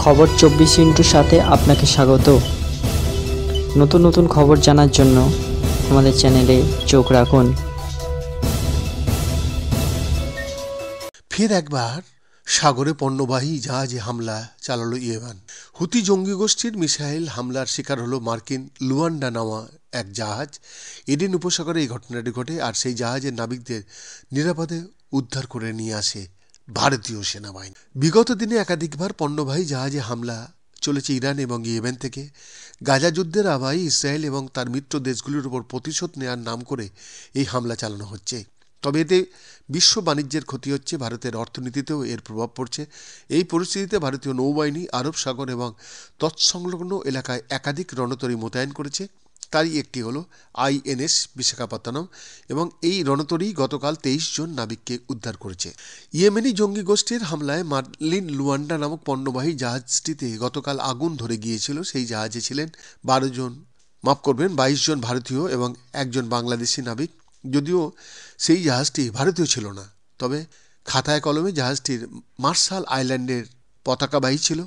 খবর 24 সাথে আপনাকে স্বাগত। নতুন নতুন খবর জানার জন্য আমাদের চ্যানেলে চোখ রাখুন। ফের একবার সাগরে পণ্যবাহী জাহাজে হামলা চালালো ইয়েমেন। হুতি জঙ্গি গোষ্ঠীর মিসাইল হামলার শিকার হলো মার্কিন লুয়ান্ডা নামা এক জাহাজ। এডেন উপসাগরে এই ঘটনাটি ঘটে, আর সেই জাহাজের নাবিকদের নিরাপদে উদ্ধার করে নিয়ে আসে ভারতীয় সেনাবাহিনী। বিগত দিনে একাধিকবার পণ্যবাহী জাহাজে হামলা চলেছে ইরান এবং ইয়েমেন থেকে। গাজা যুদ্ধের আবহে ইসরায়েল এবং তার মিত্র দেশগুলির উপর প্রতিশোধ নেওয়ার নাম করে এই হামলা চালানো হচ্ছে। তবে এতে বিশ্ব বাণিজ্যের ক্ষতি হচ্ছে, ভারতের অর্থনীতিতেও এর প্রভাব পড়ছে। এই পরিস্থিতিতে ভারতীয় নৌবাহিনী আরব সাগর এবং তৎসংলগ্ন এলাকায় একাধিক রণতরী মোতায়েন করেছে। তারই একটি হলো INS বিশাখাপত্তনম, এবং এই রণতরী গতকাল 23 জন নাবিককে উদ্ধার করেছে। ইয়েমেনি জঙ্গি গোষ্ঠীর হামলায় মার্লিন লুয়ান্ডা নামক পণ্যবাহী জাহাজটিতে গতকাল আগুন ধরে গিয়েছিল। সেই জাহাজে ছিলেন 22 জন ভারতীয় এবং একজন বাংলাদেশি নাবিক। যদিও সেই জাহাজটি ভারতীয় ছিল না, তবে খাতায় কলমে জাহাজটির মার্শাল আইল্যান্ডের পতাকাবাহী ছিল।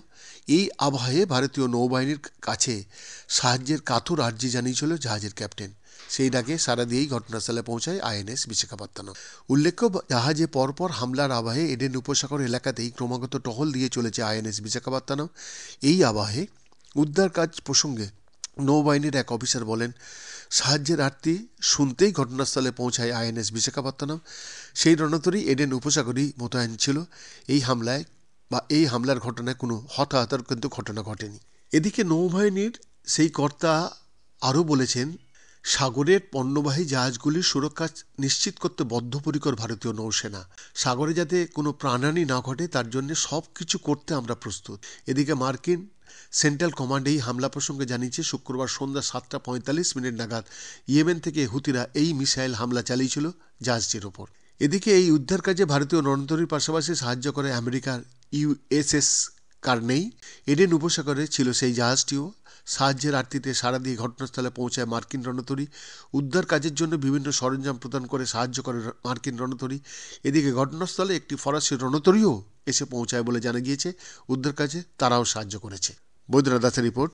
এই আবহে ভারতীয় নৌবাহিনীর কাছে সাহায্যের কাতর আর্জি জানিয়েছিল জাহাজের ক্যাপ্টেন। সেই ডাকে সাড়া দিয়েই ঘটনাস্থলে পৌঁছায় INS বিশাখাপত্তনম। উল্লেখ্য, জাহাজে পরপর হামলার আবহে এডেন উপসাগর এলাকাতেই ক্রমাগত টহল দিয়ে চলেছে INS বিশাখাপত্তনম। এই আবহে উদ্ধার কাজ প্রসঙ্গে নৌবাহিনীর এক অফিসার বলেন, সাহায্যের আর্তি শুনতেই ঘটনাস্থলে পৌঁছায় INS বিশাখাপত্তনম। সেই রণতরী এডেন উপসাগরেই মোতায়েন ছিল। এই হামলার ঘটনায় কোনো হতাহতের কিন্তু ঘটনা ঘটেনি। এদিকে নৌবাহিনীর সেই কর্তা আরও বলেছেন, সাগরের পণ্যবাহী জাহাজগুলির সুরক্ষা নিশ্চিত করতে বদ্ধপরিকর ভারতীয় নৌসেনা। সাগরে যাতে কোনো প্রাণহানি না ঘটে তার জন্য সব কিছু করতে আমরা প্রস্তুত। এদিকে মার্কিন সেন্ট্রাল কমান্ড এই হামলা প্রসঙ্গে জানিয়েছে, শুক্রবার সন্ধ্যা 7:45 নাগাদ ইয়েমেন থেকে হুতিরা এই মিসাইল হামলা চালিয়েছিল জাহাজটির ওপর। এদিকে এই উদ্ধার কাজে ভারতীয় রণতরীর পাশাপাশি সাহায্য করে আমেরিকার USS কার্নেই। এডেন উপসাগরে ছিল সেই জাহাজটিও। সাহায্যের আর্তিতে সাড়া দিয়ে ঘটনাস্থলে পৌঁছায় মার্কিন রণতরী। উদ্ধার কাজের জন্য বিভিন্ন সরঞ্জাম প্রদান করে সাহায্য করে মার্কিন রণতরী। এদিকে ঘটনাস্থলে একটি ফরাসি রণতরীও এসে পৌঁছায় বলে জানা গিয়েছে। উদ্ধার কাজে তারাও সাহায্য করেছে। বৈদ্যনাথ দাসের রিপোর্ট,